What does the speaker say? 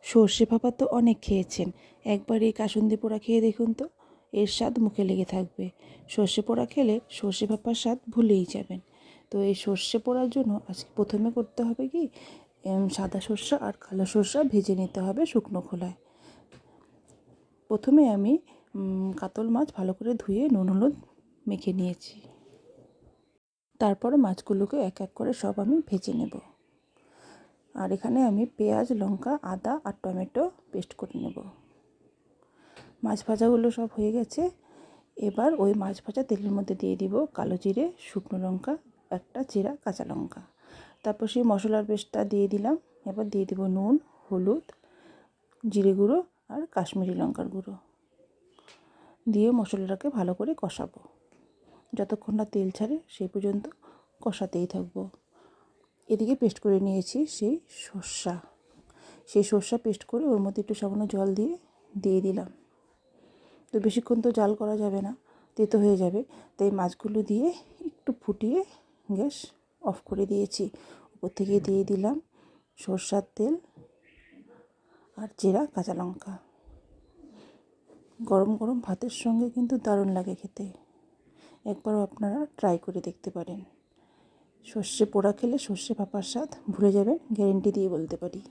সর্ষে ভাপা তো অনেক খেয়েছেন, একবার এই কাসুন্দি পোড়া খেয়ে দেখুন তো, এর স্বাদ মুখে লেগে থাকবে। সর্ষে পোড়া খেলে সর্ষে ভাপার স্বাদ ভুলেই যাবেন। তো এই সর্ষে পোড়ার জন্য আজকে প্রথমে করতে হবে কি, সাদা সর্ষে আর কালো সর্ষে ভেজে নিতে হবে শুকনো খোলায়। প্রথমে আমি কাতল মাছ ভালো করে ধুয়ে নুন হলুদ মেখে নিয়েছি। তারপরে মাছগুলোকে এক এক করে সব আমি ভেজে নেব। আর এখানে আমি পেঁয়াজ, লঙ্কা, আদা আর টমেটো পেস্ট করে নেব। মাছ ভাজাগুলো সব হয়ে গেছে। এবার ওই মাছ ভাজা তেলের মধ্যে দিয়ে দিব কালো জিরে, শুকনো লঙ্কা, একটা চেরা কাঁচা লঙ্কা। তারপর সেই মশলার পেস্টটা দিয়ে দিলাম। এবার দিয়ে দেবো নুন, হলুদ, জিরে গুঁড়ো আর কাশ্মীরি লঙ্কার গুঁড়ো দিয়ে মশলাটাকে ভালো করে কষাবো। যতক্ষণ না তেল ছাড়ে সেই পর্যন্ত কষাতেই থাকবো। এদিকে পেস্ট করে নিয়েছি সেই সর্ষা পেস্ট করে ওর মধ্যে একটু সামান্য জল দিয়ে দিলাম। তো বেশিক্ষণ তো জাল করা যাবে না, তেতো হয়ে যাবে, তাই মাছগুলো দিয়ে একটু ফুটিয়ে গ্যাস অফ করে দিয়েছি। উপর থেকে দিয়ে দিলাম সর্ষার তেল আর চেরা কাঁচা লঙ্কা। গরম গরম ভাতের সঙ্গে কিন্তু দারুণ লাগে খেতে। একবারও আপনারা ট্রাই করে দেখতে পারেন। সর্ষে পোড়া খেলে সর্ষে ভাপার স্বাদ ভুলে যাবেন, গ্যারেন্টি দিয়ে বলতে পারি।